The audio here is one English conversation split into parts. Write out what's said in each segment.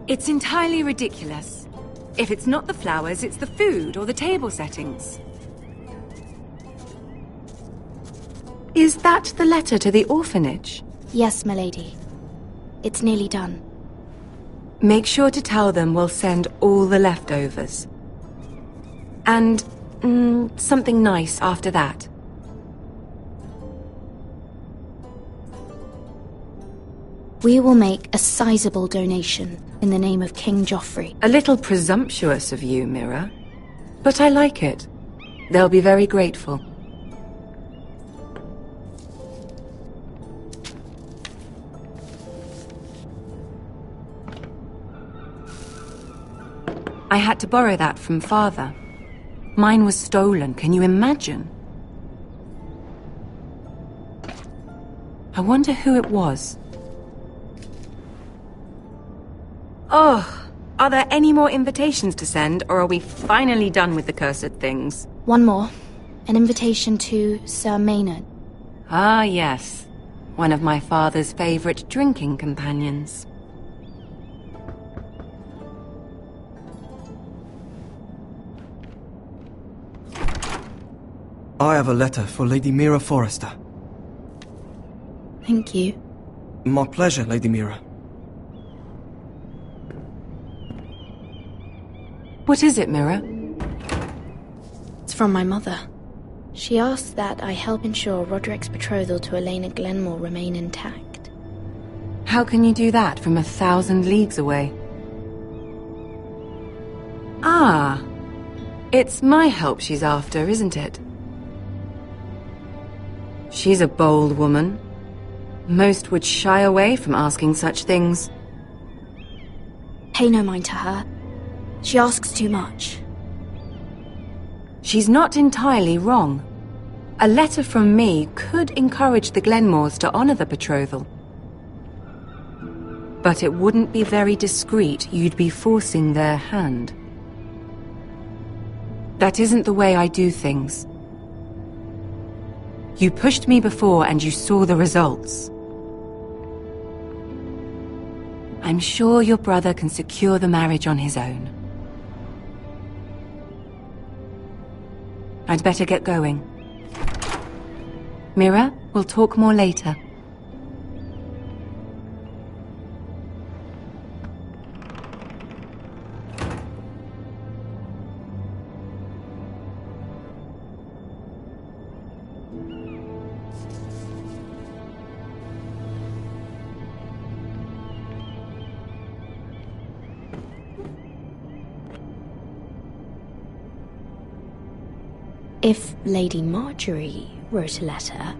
It's entirely ridiculous. If it's not the flowers, it's the food or the table settings. Is that the letter to the orphanage? Yes, milady. It's nearly done. Make sure to tell them we'll send all the leftovers. And, something nice after that. We will make a sizable donation in the name of King Joffrey. A little presumptuous of you, Mira. But I like it. They'll be very grateful. I had to borrow that from Father. Mine was stolen, can you imagine? I wonder who it was. Oh, are there any more invitations to send, or are we finally done with the cursed things? One more. An invitation to Sir Maynard. Ah, yes. One of my father's favorite drinking companions. I have a letter for Lady Mira Forrester. Thank you. My pleasure, Lady Mira. What is it, Mira? It's from my mother. She asks that I help ensure Roderick's betrothal to Elena Glenmore remain intact. How can you do that from 1,000 leagues away? Ah, it's my help she's after, isn't it? She's a bold woman. Most would shy away from asking such things. Pay no mind to her. She asks too much. She's not entirely wrong. A letter from me could encourage the Glenmores to honor the betrothal. But it wouldn't be very discreet. You'd be forcing their hand. That isn't the way I do things. You pushed me before and you saw the results. I'm sure your brother can secure the marriage on his own. I'd better get going. Mira, we'll talk more later. If Lady Marjorie wrote a letter...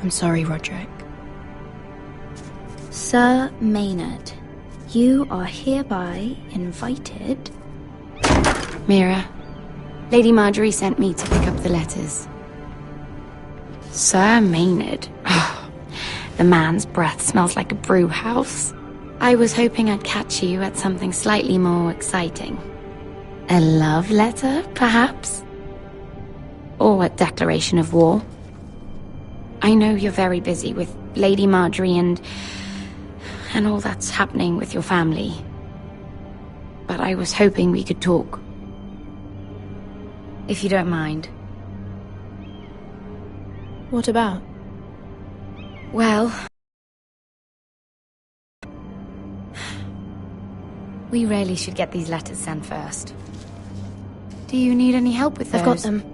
I'm sorry, Roderick. Sir Maynard, you are hereby invited... Mira, Lady Marjorie sent me to pick up the letters. Sir Maynard. Oh, the man's breath smells like a brew house. I was hoping I'd catch you at something slightly more exciting. A love letter, perhaps? Or a declaration of war? I know you're very busy with Lady Marjorie and all that's happening with your family. But I was hoping we could talk. If you don't mind. What about? Well... we really should get these letters sent first. Do you need any help with those? I've got them.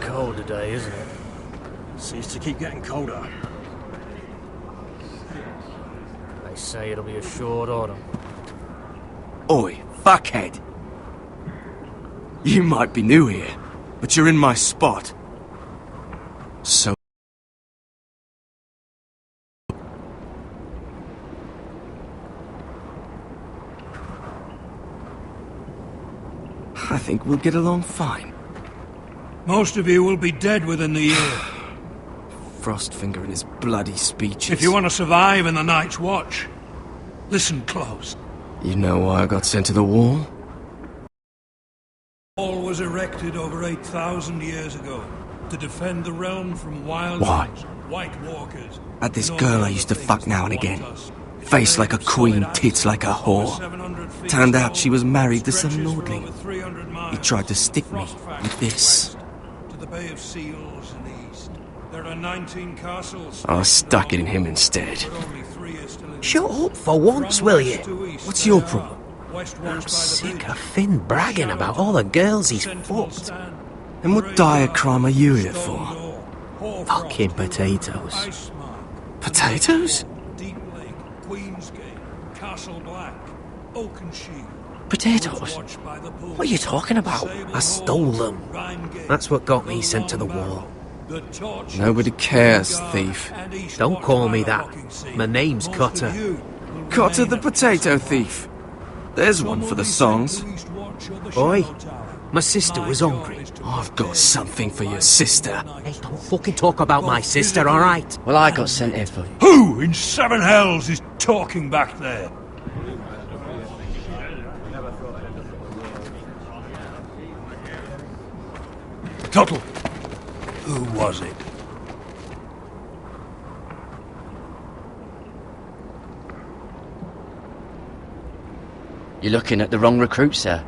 Cold today, isn't it? Seems to keep getting colder. They say it'll be a short autumn. Oi, fuckhead! You might be new here, but you're in my spot. So... I think we'll get along fine. Most of you will be dead within the year. Frostfinger and his bloody speeches. If you want to survive in the Night's Watch, listen close. You know why I got sent to the wall? The wall was erected over 8,000 years ago to defend the realm from wild Why? White Walkers. Had this girl I used to fuck now and again. Face like a queen, tits like a whore. Turned out she was married to some lordling. He tried to stick me with this. To the Bay of Seals in the east. There are 19 castles. I stuck it in him instead. Shut up for once, will you? What's your problem? I'm sick of Finn bragging about all the girls he's fucked. And what dire crime are you here for? Fucking potatoes. Potatoes? Deep Lake, Queensgate, Castle Black, Oakenshield. Potatoes? What are you talking about? I stole them. That's what got me sent to the wall. Nobody cares, thief. Don't call me that. My name's Cutter. Cotter the potato thief. There's one for the songs. Oi, my sister was hungry. I've got something for your sister. Hey, don't fucking talk about my sister, alright? Well, I got sent here for... Who in seven hells is talking back there? Tuttle, who was it? You're looking at the wrong recruit, sir.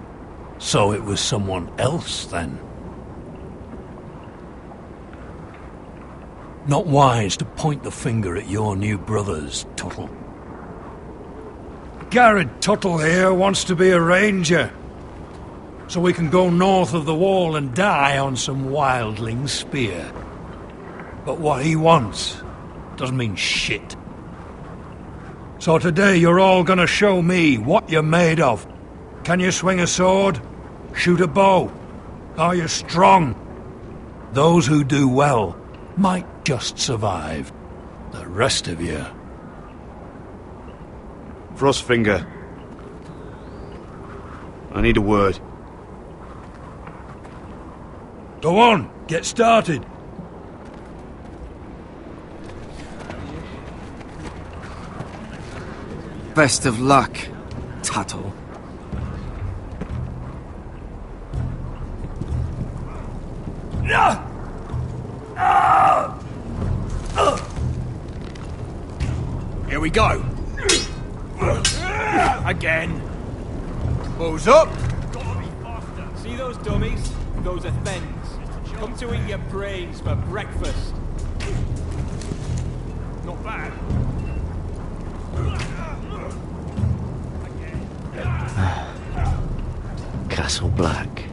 So it was someone else, then? Not wise to point the finger at your new brothers, Tuttle. Garrett Tuttle here wants to be a ranger, so we can go north of the wall and die on some wildling spear. But what he wants doesn't mean shit. So today you're all gonna show me what you're made of. Can you swing a sword? Shoot a bow? Are you strong? Those who do well might just survive. The rest of you... Frostfinger. I need a word. Go on, get started. Best of luck, Tuttle. Here we go. Again. Balls up. See those dummies? Those are thens. Come to eat your brains for breakfast. Not bad. Castle Black.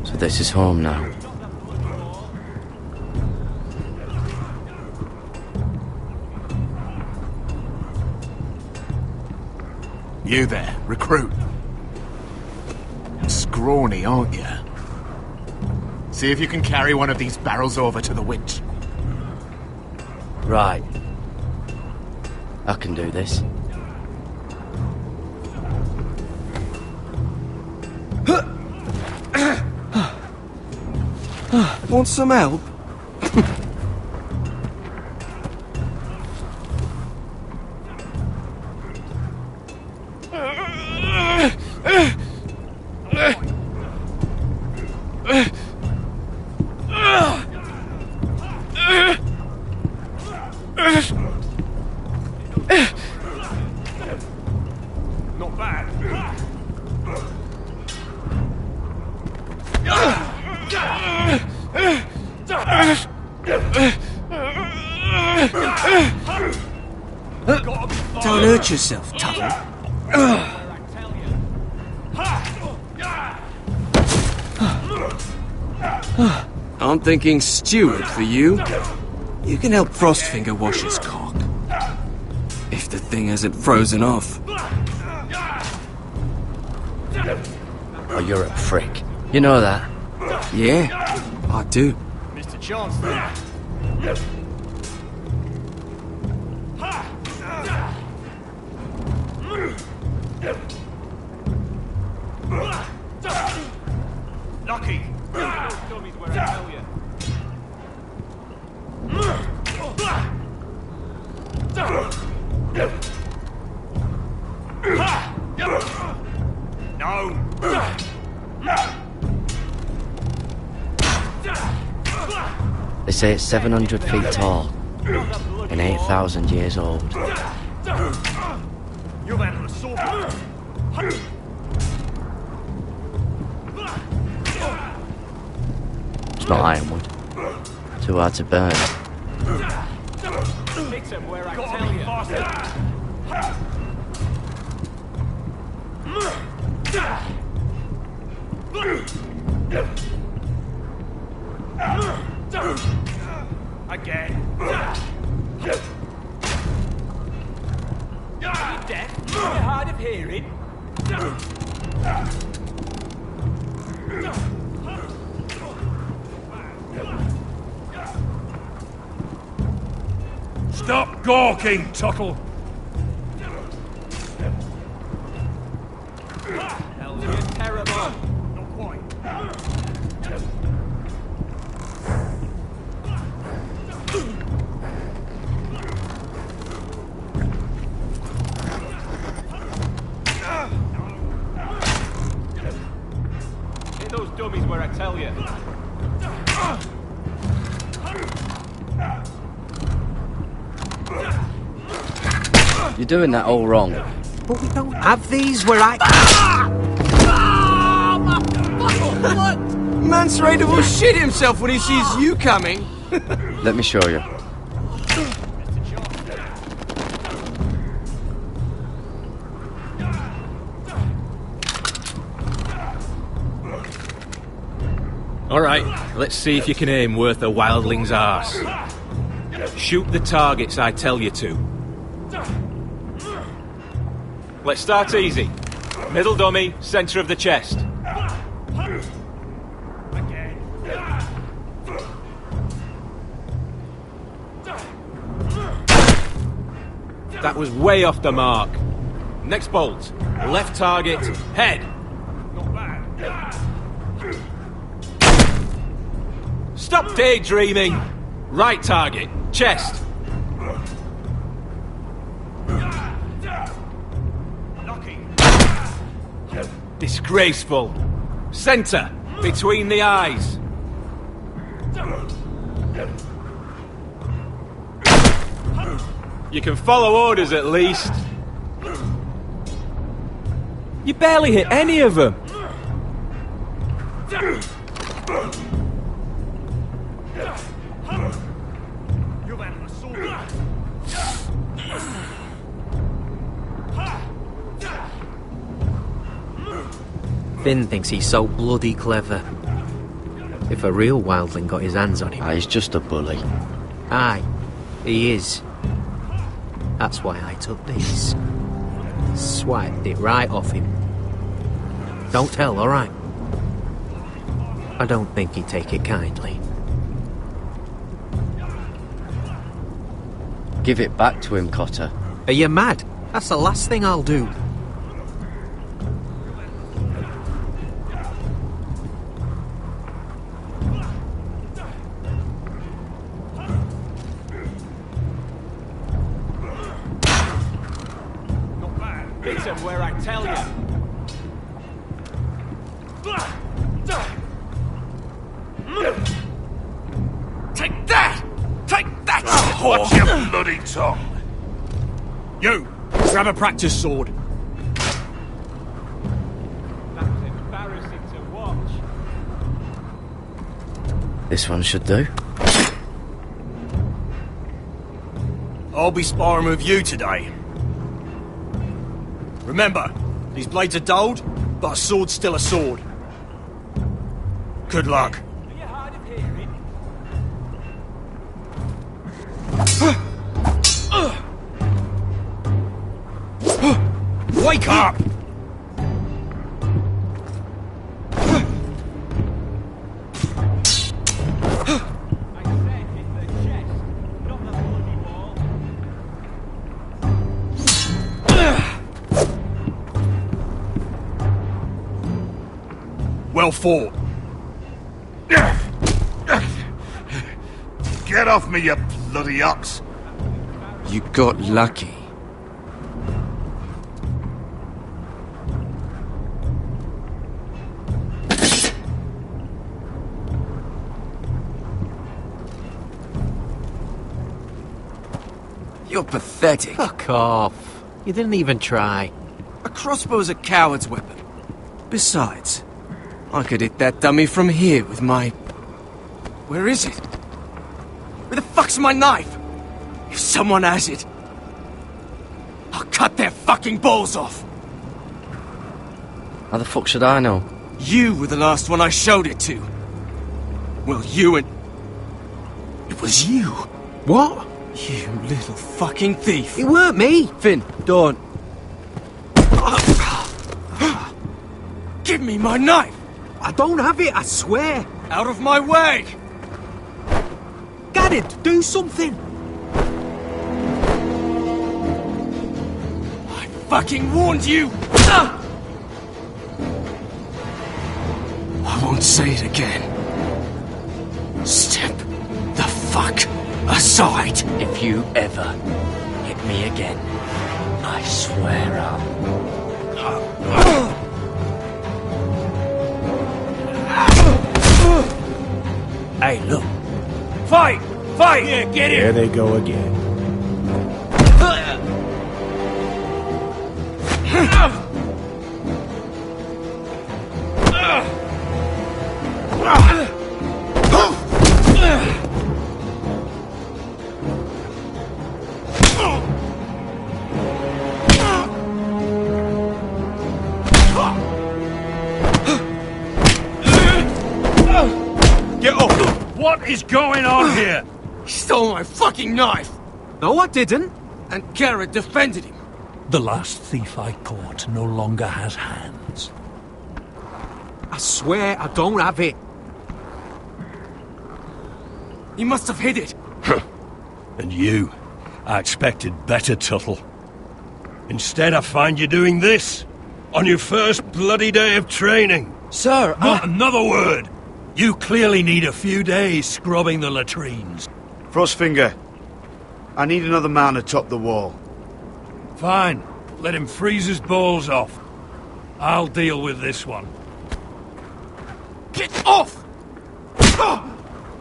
So this is home now. You there, recruit. Scrawny, aren't you? See if you can carry one of these barrels over to the winch. Right. I can do this. Want some help? Not bad. Don't hurt yourself, Tuttle. I'm thinking steward for you. You can help Frostfinger wash his cock. If the thing hasn't frozen off. Oh, you're a prick. You know that? Yeah, I do. Mr. Chancellor. home. They say it's 700 feet tall and 8,000 years old. You man with a sword. It's not ironwood. Too hard to burn. Hit him where I tell you. Again. You deaf? You hard of hearing? Stop gawking, Tuttle. Hell, you're terrible. Not quite. Hit those dummies where I tell you. You're doing that all wrong. But we don't have these where I... What? Mance Raider will shit himself when he sees you coming. Let me show you. Alright, let's see if you can aim worth a wildling's arse. Shoot the targets I tell you to. Let's start easy. Middle dummy, centre of the chest. That was way off the mark. Next bolt. Left target, head. Not bad. Stop daydreaming. Right target, chest. Disgraceful. Centre, between the eyes. You can follow orders at least. You barely hit any of them. You man with a sword. Finn thinks he's so bloody clever. If a real wildling got his hands on him... Ah, he's just a bully. Aye, he is. That's why I took these. Swiped it right off him. Don't tell, alright? I don't think he'd take it kindly. Give it back to him, Cotter. Are you mad? That's the last thing I'll do. Hit him where I tell you. Take that! Take that! Watch your bloody tongue! You! Grab a practice sword. That was embarrassing to watch. This one should do. I'll be sparring with you today. Remember, these blades are dulled, but a sword's still a sword. Good luck. Are you hard of hearing? Wake up! I said hit the chest, not the bloody wall. Well fought. Get off me, you bloody ox! You got lucky. You're pathetic. Fuck off. You didn't even try. A crossbow's a coward's weapon. Besides, I could hit that dummy from here with my... Where is it? Where the fuck's my knife? If someone has it, I'll cut their fucking balls off. How the fuck should I know? You were the last one I showed it to. Well, you and... It was you. What? You little fucking thief. It weren't me. Finn, don't. Give me my knife! I don't have it, I swear. Out of my way! Garrett, do something. I fucking warned you! I won't say it again. Step the fuck aside. If you ever hit me again, I swear I'll... Hey, look. Fight! Fight! Yeah, get it! There they go again. Get up! What is going on here? He stole my fucking knife! No, I didn't. And Garrett defended him. The last thief I caught no longer has hands. I swear I don't have it. He must have hid it. And you, I expected better, Tuttle. Instead, I find you doing this on your first bloody day of training. Sir, Not another word! You clearly need a few days scrubbing the latrines. Frostfinger, I need another man atop the wall. Fine. Let him freeze his balls off. I'll deal with this one. Get off!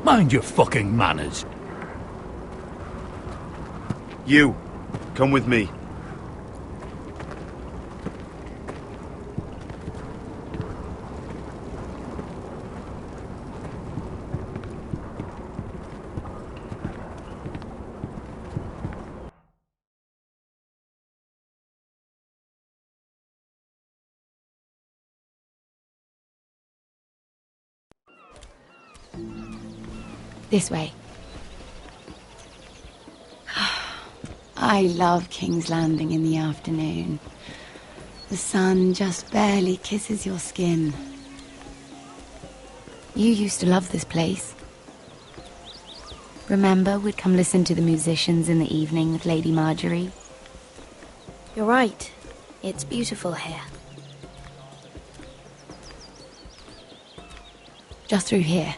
Mind your fucking manners. You, come with me. This way. I love King's Landing in the afternoon. The sun just barely kisses your skin. You used to love this place. Remember, we'd come listen to the musicians in the evening with Lady Marjorie? You're right. It's beautiful here. Just through here.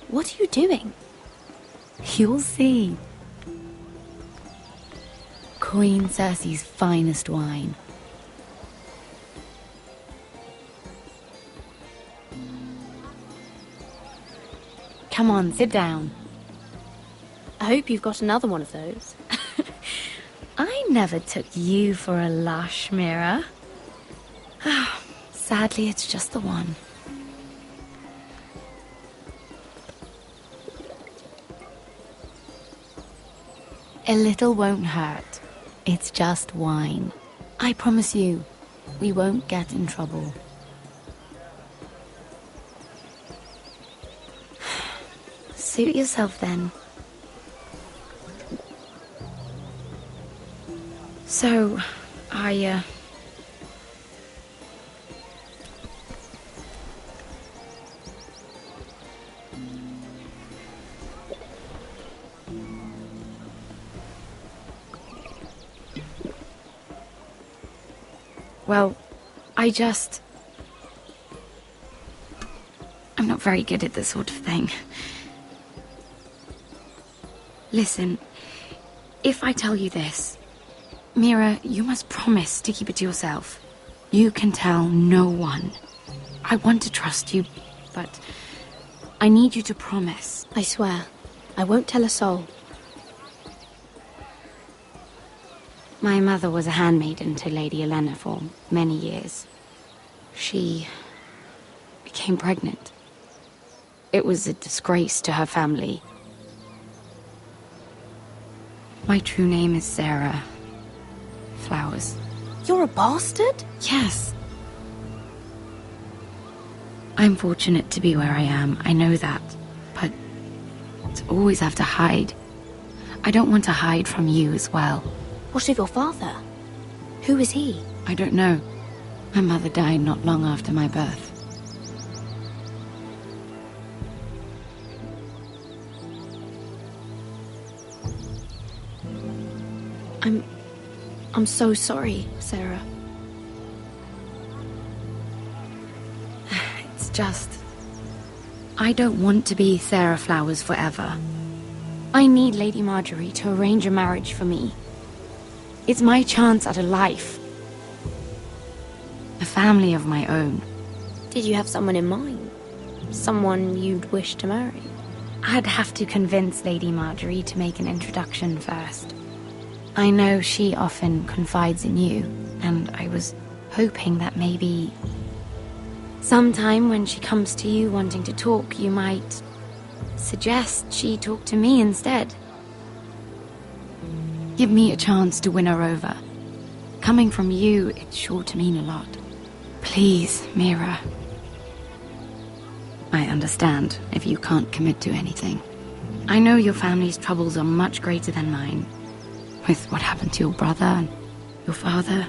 What are you doing? You'll see. Queen Cersei's finest wine. Come on, sit down. I hope you've got another one of those. I never took you for a lush, Mira. Sadly, it's just the one. A little won't hurt. It's just wine. I promise you, we won't get in trouble. Suit yourself then. So, Well, I'm not very good at this sort of thing. Listen, if I tell you this, Mira, you must promise to keep it to yourself. You can tell no one. I want to trust you, but I need you to promise. I swear, I won't tell a soul. My mother was a handmaiden to Lady Elena for many years. She became pregnant. It was a disgrace to her family. My true name is Sarah Flowers. You're a bastard? Yes. I'm fortunate to be where I am, I know that. But to always have to hide. I don't want to hide from you as well. What of your father? Who is he? I don't know. My mother died not long after my birth. I'm so sorry, Sarah. It's just... I don't want to be Sarah Flowers forever. I need Lady Marjorie to arrange a marriage for me. It's my chance at a life. A family of my own. Did you have someone in mind? Someone you'd wish to marry? I'd have to convince Lady Marjorie to make an introduction first. I know she often confides in you, and I was hoping that maybe... sometime when she comes to you wanting to talk, you might suggest she talk to me instead. Give me a chance to win her over. Coming from you, it's sure to mean a lot. Please, Mira. I understand if you can't commit to anything. I know your family's troubles are much greater than mine. With what happened to your brother and your father.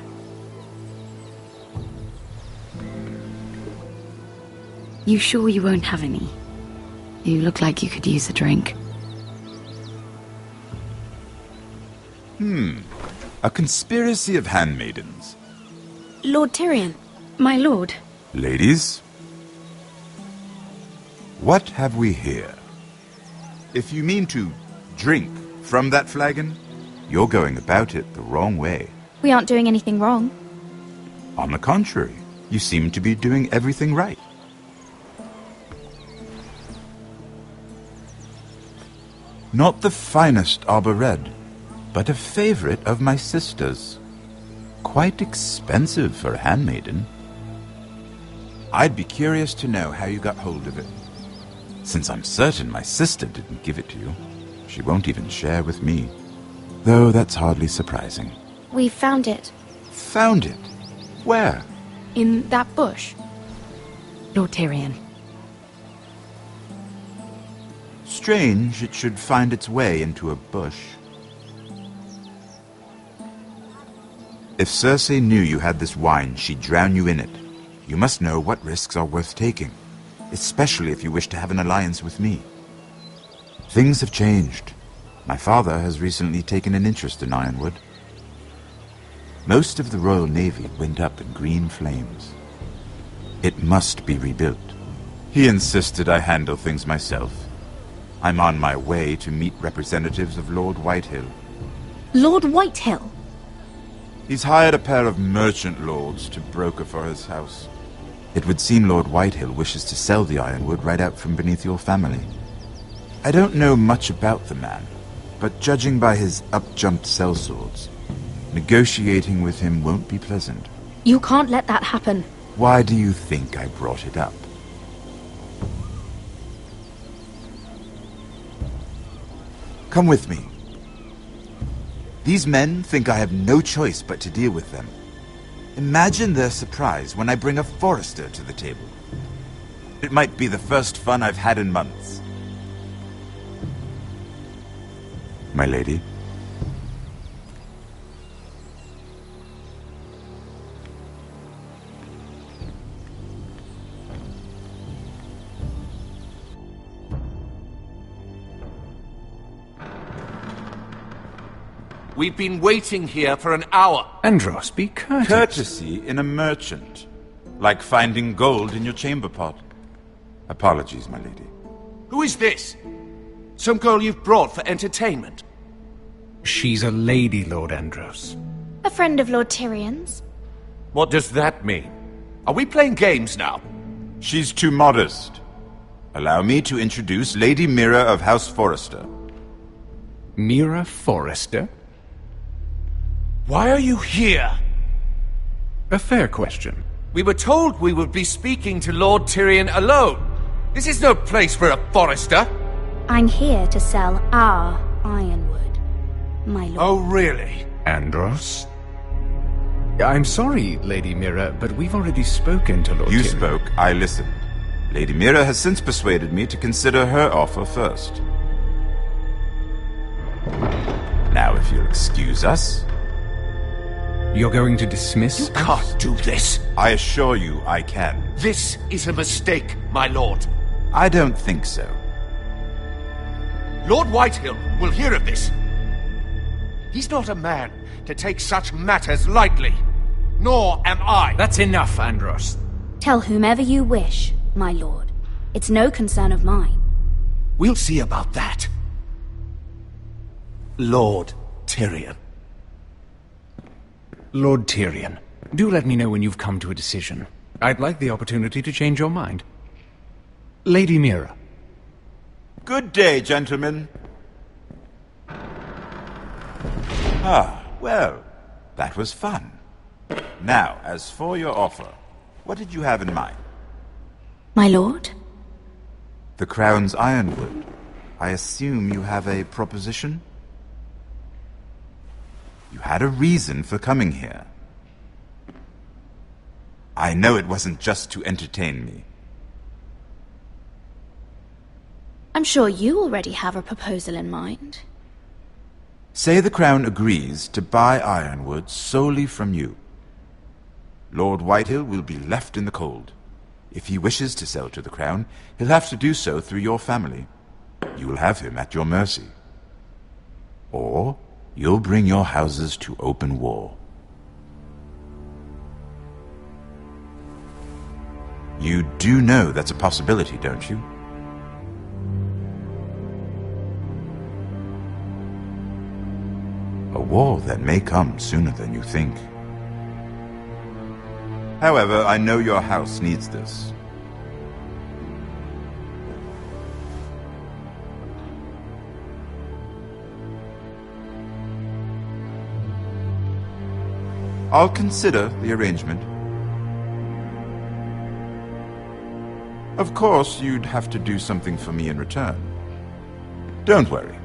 You sure you won't have any? You look like you could use a drink. A conspiracy of handmaidens. Lord Tyrion. My lord. Ladies, what have we here? If you mean to drink from that flagon, you're going about it the wrong way. We aren't doing anything wrong. On the contrary, you seem to be doing everything right. Not the finest arbor red, but a favorite of my sister's. Quite expensive for a handmaiden. I'd be curious to know how you got hold of it. Since I'm certain my sister didn't give it to you, she won't even share with me. Though that's hardly surprising. We found it. Found it? Where? In that bush. Lord Tyrion. Strange it should find its way into a bush. If Cersei knew you had this wine, she'd drown you in it. You must know what risks are worth taking, especially if you wish to have an alliance with me. Things have changed. My father has recently taken an interest in Ironwood. Most of the Royal Navy went up in green flames. It must be rebuilt. He insisted I handle things myself. I'm on my way to meet representatives of Lord Whitehill. Lord Whitehill? He's hired a pair of merchant lords to broker for his house. It would seem Lord Whitehill wishes to sell the Ironwood right out from beneath your family. I don't know much about the man, but judging by his up-jumped sellswords, negotiating with him won't be pleasant. You can't let that happen. Why do you think I brought it up? Come with me. These men think I have no choice but to deal with them. Imagine their surprise when I bring a forester to the table. It might be the first fun I've had in months. My lady. We've been waiting here for an hour. Andros, be courteous. Courtesy in a merchant. Like finding gold in your chamber pot. Apologies, my lady. Who is this? Some girl you've brought for entertainment? She's a lady, Lord Andros. A friend of Lord Tyrion's. What does that mean? Are we playing games now? She's too modest. Allow me to introduce Lady Mira of House Forrester. Mira Forrester? Why are you here? A fair question. We were told we would be speaking to Lord Tyrion alone. This is no place for a forester. I'm here to sell our ironwood, my lord. Oh, really? Andros? I'm sorry, Lady Mira, but we've already spoken to Lord You Tyrion. spoke, I listened. Lady Mira has since persuaded me to consider her offer first. Now, if you'll excuse us... You're going to dismiss You can't do this. I assure you I can. This is a mistake, my lord. I don't think so. Lord Whitehill will hear of this. He's not a man to take such matters lightly. Nor am I. That's enough, Andros. Tell whomever you wish, my lord. It's no concern of mine. We'll see about that. Lord Tyrion. Lord Tyrion, do let me know when you've come to a decision. I'd like the opportunity to change your mind. Lady Mira. Good day, gentlemen. Ah, well, that was fun. Now, as for your offer, what did you have in mind? My lord? The Crown's ironwood. I assume you have a proposition? You had a reason for coming here. I know it wasn't just to entertain me. I'm sure you already have a proposal in mind. Say the Crown agrees to buy ironwood solely from you. Lord Whitehill will be left in the cold. If he wishes to sell to the Crown, he'll have to do so through your family. You will have him at your mercy. Or you'll bring your houses to open war. You do know that's a possibility, don't you? A war that may come sooner than you think. However, I know your house needs this. I'll consider the arrangement. Of course, you'd have to do something for me in return. Don't worry.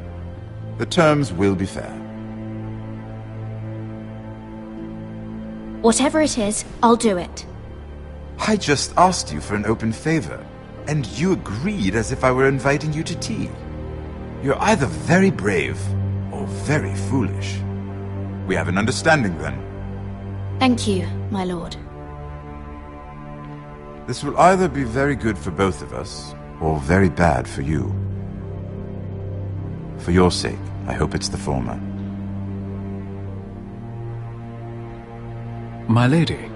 The terms will be fair. Whatever it is, I'll do it. I just asked you for an open favor, and you agreed as if I were inviting you to tea. You're either very brave or very foolish. We have an understanding then. Thank you, my lord. This will either be very good for both of us, or very bad for you. For your sake, I hope it's the former. My lady.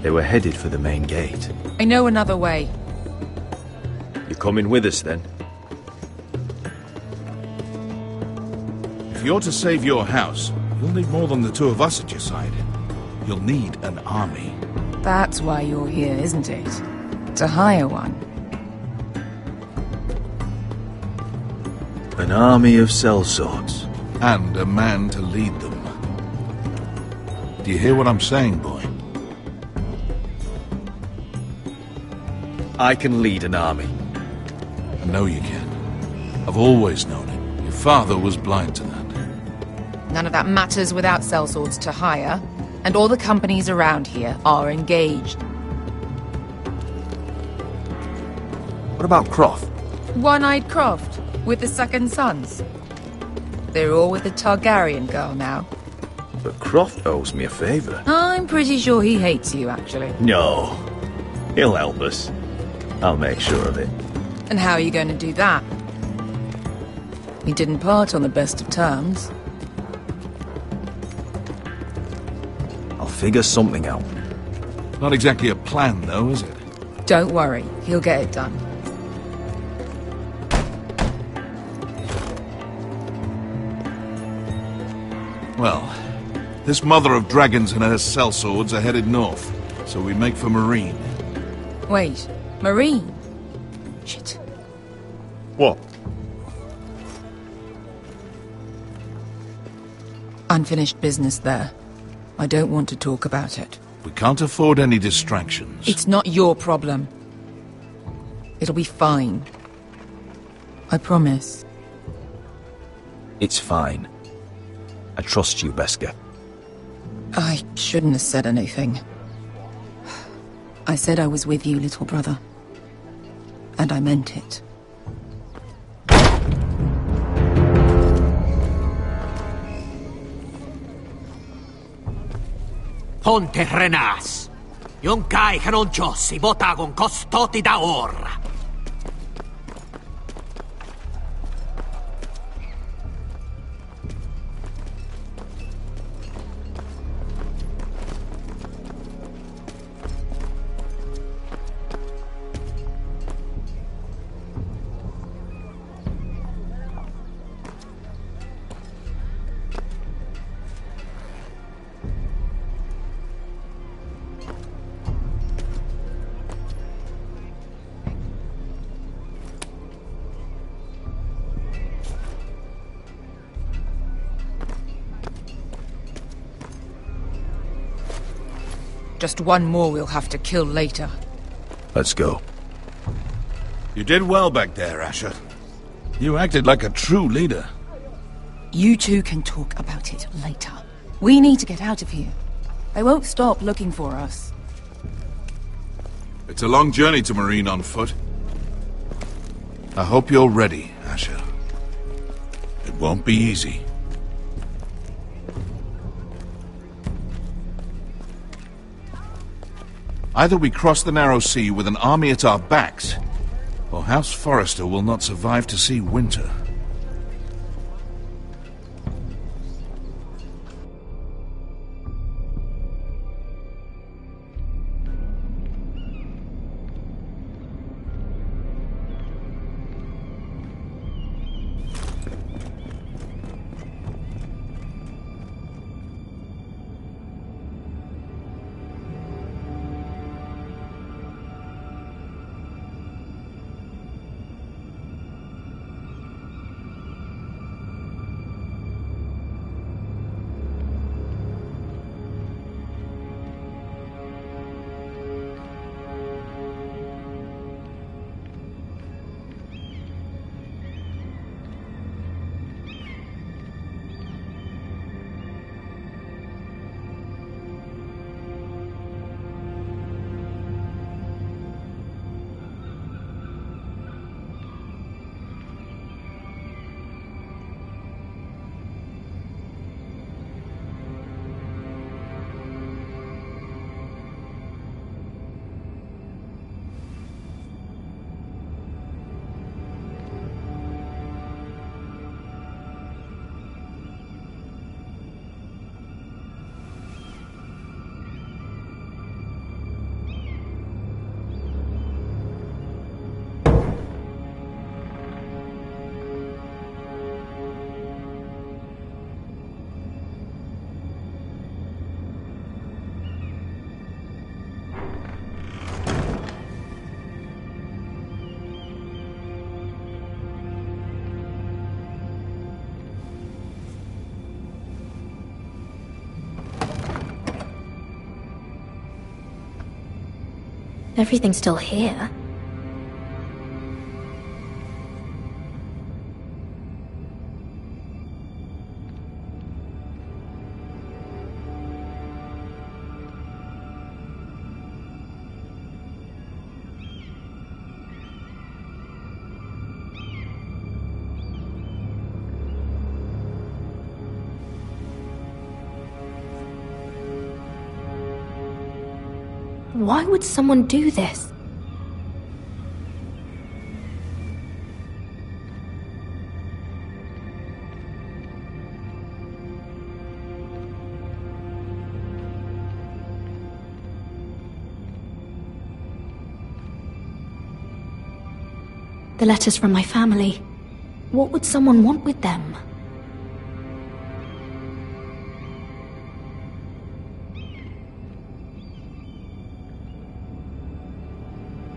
They were headed for the main gate. I know another way. You're coming with us, then? If you're to save your house, you'll need more than the two of us at your side. You'll need an army. That's why you're here, isn't it? To hire one. An army of sellswords. And a man to lead them. Do you hear what I'm saying, boy? I can lead an army. I know you can. I've always known it. Your father was blind to that. None of that matters without sellswords to hire, and all the companies around here are engaged. What about Croft? One-eyed Croft, with the second sons. They're all with the Targaryen girl now. But Croft owes me a favour. I'm pretty sure he hates you, actually. No. He'll help us. I'll make sure of it. And how are you going to do that? We didn't part on the best of terms. I'll figure something out. Not exactly a plan, though, is it? Don't worry, he'll get it done. Well, this mother of dragons and her sellswords are headed north, so we make for Marine. Wait, Marine? Shit. What? Unfinished business there. I don't want to talk about it. We can't afford any distractions. It's not your problem. It'll be fine. I promise. It's fine. I trust you, Beskha. I shouldn't have said anything. I said I was with you, little brother. And I meant it. Ponte Renas. Yon kai canon jossi botagon costoti da ora. Just one more we'll have to kill later. Let's go. You did well back there, Asher. You acted like a true leader. You two can talk about it later. We need to get out of here. They won't stop looking for us. It's a long journey to Marine on foot. I hope you're ready, Asher. It won't be easy. Either we cross the narrow sea with an army at our backs, or House Forrester will not survive to see winter. Everything's still here. Why would someone do this? The letters from my family. What would someone want with them?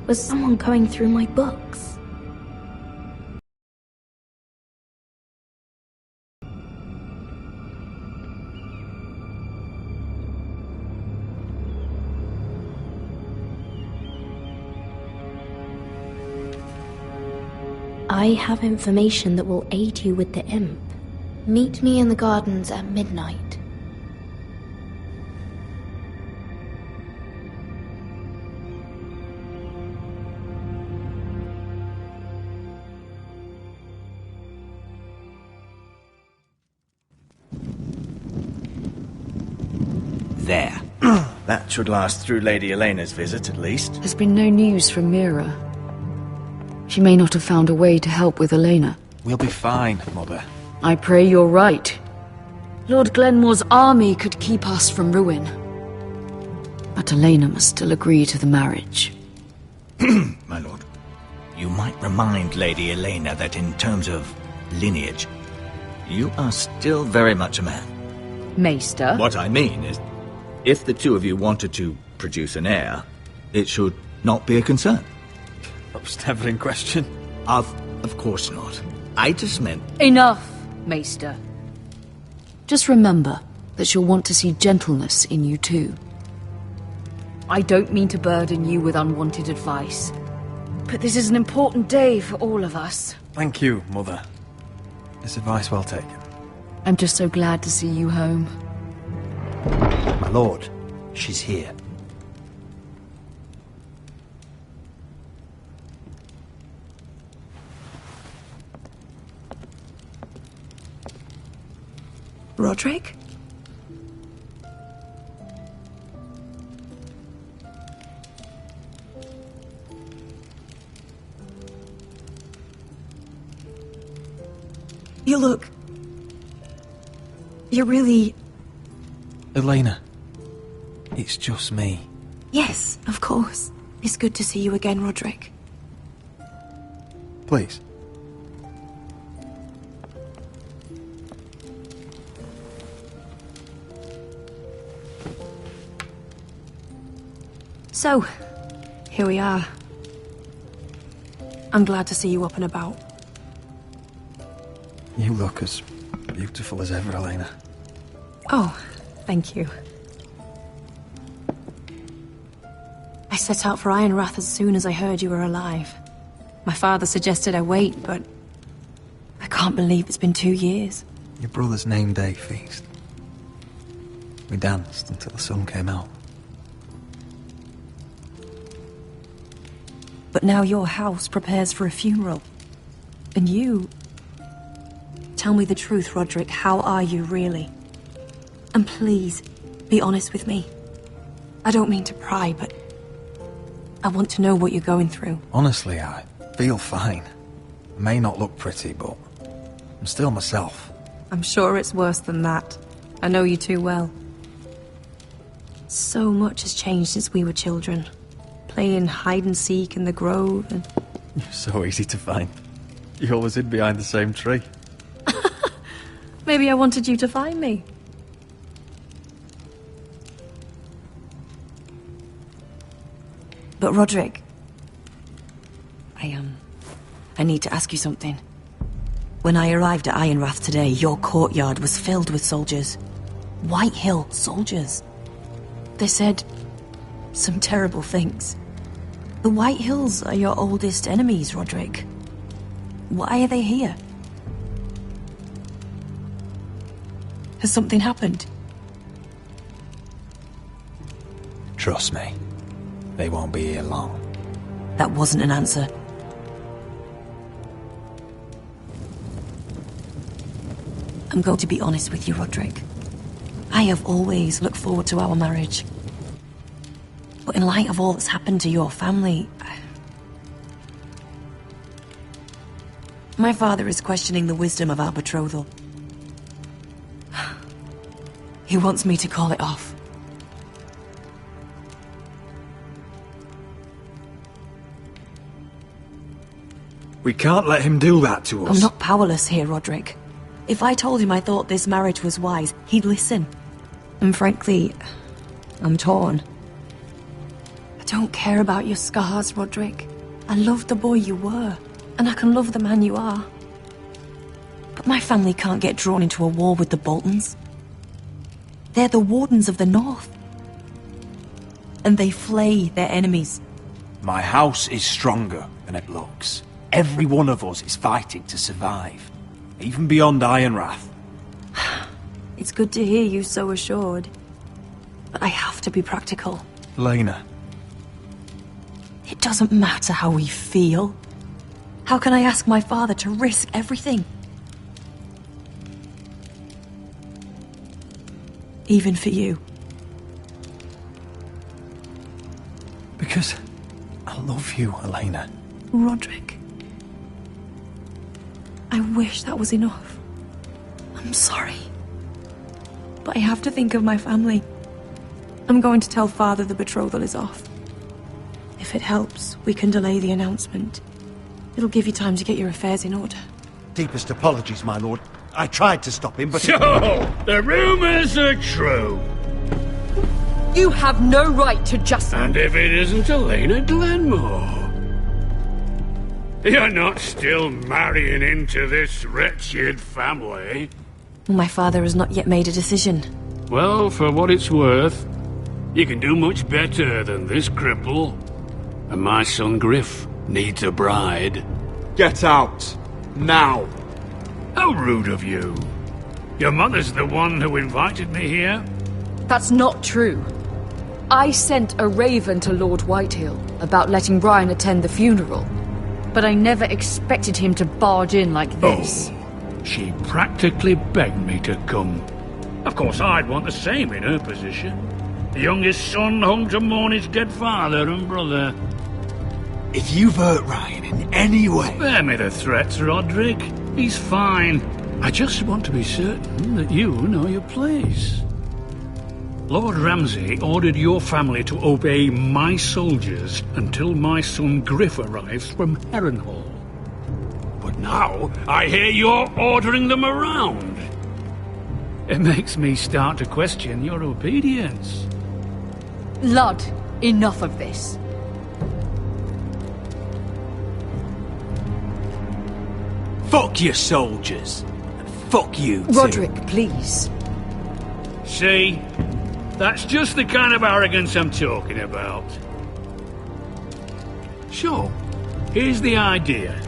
Was someone going through my books? I have information that will aid you with the imp. Meet me in the gardens at midnight. There. That should last through Lady Elena's visit, at least. There's been no news from Mira. She may not have found a way to help with Elena. We'll be fine, Mother. I pray you're right. Lord Glenmore's army could keep us from ruin. But Elena must still agree to the marriage. My lord. You might remind Lady Elena that in terms of lineage, you are still very much a man. Maester? What I mean is, if the two of you wanted to produce an heir, it should not be a concern. That was never in question. Of course not. I just meant... Enough, Maester. Just remember that she'll want to see gentleness in you too. I don't mean to burden you with unwanted advice, but this is an important day for all of us. Thank you, Mother. This advice well taken. I'm just so glad to see you home. My lord, she's here. Roderick? You look... You're really... Elena, it's just me. Yes, of course. It's good to see you again, Roderick. Please. So, here we are. I'm glad to see you up and about. You look as beautiful as ever, Elena. Oh, thank you. I set out for Ironrath as soon as I heard you were alive. My father suggested I wait, but I can't believe it's been 2 years. Your brother's name day feast. We danced until the sun came out. But now your house prepares for a funeral. And you... Tell me the truth, Roderick. How are you, really? And please, be honest with me. I don't mean to pry, but... I want to know what you're going through. Honestly, I feel fine. I may not look pretty, but I'm still myself. I'm sure it's worse than that. I know you too well. So much has changed since we were children. Playing hide-and-seek in the grove and... You're so easy to find. You always hid behind the same tree. Maybe I wanted you to find me. But Roderick... I need to ask you something. When I arrived at Ironrath today, your courtyard was filled with soldiers. White Hill soldiers. They said some terrible things. The White Hills are your oldest enemies, Roderick. Why are they here? Has something happened? Trust me, they won't be here long. That wasn't an answer. I'm going to be honest with you, Roderick. I have always looked forward to our marriage. But in light of all that's happened to your family... My father is questioning the wisdom of our betrothal. He wants me to call it off. We can't let him do that to us. I'm not powerless here, Roderick. If I told him I thought this marriage was wise, he'd listen. And frankly, I'm torn. I don't care about your scars, Roderick. I loved the boy you were, and I can love the man you are. But my family can't get drawn into a war with the Boltons. They're the Wardens of the North. And they flay their enemies. My house is stronger than it looks. Every one of us is fighting to survive, even beyond Ironrath. It's good to hear you so assured. But I have to be practical. Lena. It doesn't matter how we feel. How can I ask my father to risk everything? Even for you. Because I love you, Elena. Roderick. I wish that was enough. I'm sorry. But I have to think of my family. I'm going to tell Father the betrothal is off. If it helps, we can delay the announcement. It'll give you time to get your affairs in order. Deepest apologies, my lord. I tried to stop him, but... So, the rumors are true. You have no right to just... And if it isn't Elena Glenmore? You're not still marrying into this wretched family? My father has not yet made a decision. Well, for what it's worth, you can do much better than this cripple. And my son Griff needs a bride. Get out. Now. How rude of you. Your mother's the one who invited me here? That's not true. I sent a raven to Lord Whitehill about letting Brian attend the funeral. But I never expected him to barge in like this. Oh, she practically begged me to come. Of course, I'd want the same in her position. The youngest son home to mourn his dead father and brother. If you've hurt Ryan in any way... Spare me the threats, Roderick. He's fine. I just want to be certain that you know your place. Lord Ramsay ordered your family to obey my soldiers until my son Griff arrives from Harrenhal. But now I hear you're ordering them around. It makes me start to question your obedience. Lud, enough of this. Fuck your soldiers. And fuck you, too. Roderick, please. See? That's just the kind of arrogance I'm talking about. So, here's the idea.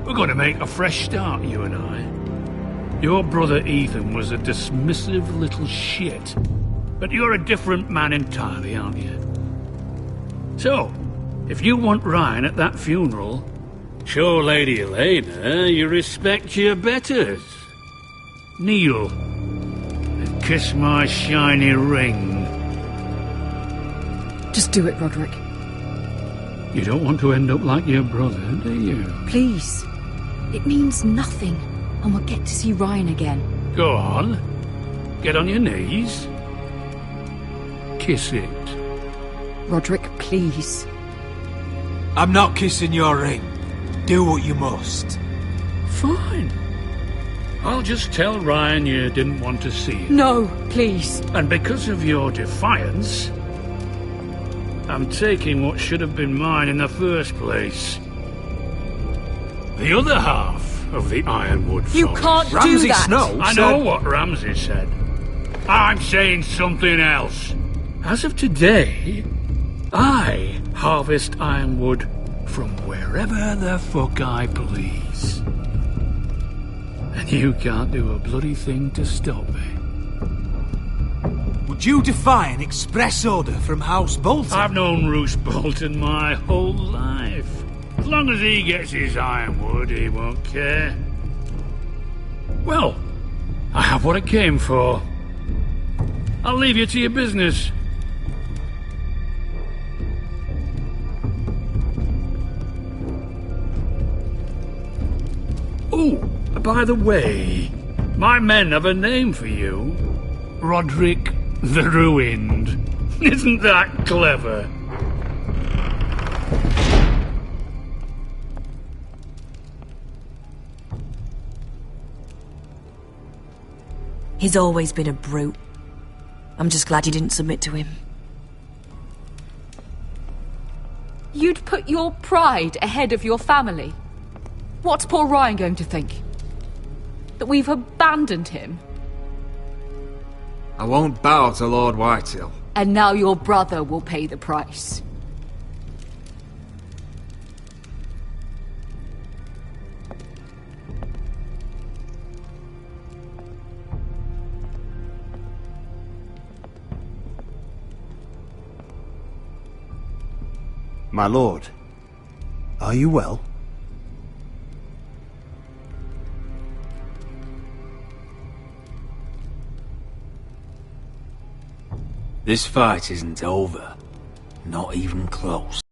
We're going to make a fresh start, you and I. Your brother Ethan was a dismissive little shit. But you're a different man entirely, aren't you? So, if you want Ryan at that funeral, show Lady Elena you respect your betters. Kneel. Kiss my shiny ring. Just do it, Roderick. You don't want to end up like your brother, do you? Please. It means nothing, and we'll get to see Ryan again. Go on. Get on your knees. Kiss it. Roderick, please. I'm not kissing your ring. Do what you must. Fine. I'll just tell Ryan you didn't want to see him. No, please. And because of your defiance, I'm taking what should have been mine in the first place. The other half of the Ironwood Forest. You can't do Ramsay that! Snow I know what Ramsay said. I'm saying something else. As of today, I harvest ironwood from wherever the fuck I please. And you can't do a bloody thing to stop me. Would you defy an express order from House Bolton? I've known Roose Bolton my whole life. As long as he gets his ironwood, he won't care. Well, I have what I came for. I'll leave you to your business. By the way, my men have a name for you. Roderick the Ruined. Isn't that clever? He's always been a brute. I'm just glad you didn't submit to him. You'd put your pride ahead of your family? What's poor Ryan going to think? That we've abandoned him? I won't bow to Lord Whitehill. And now your brother will pay the price. My lord, are you well? This fight isn't over. Not even close.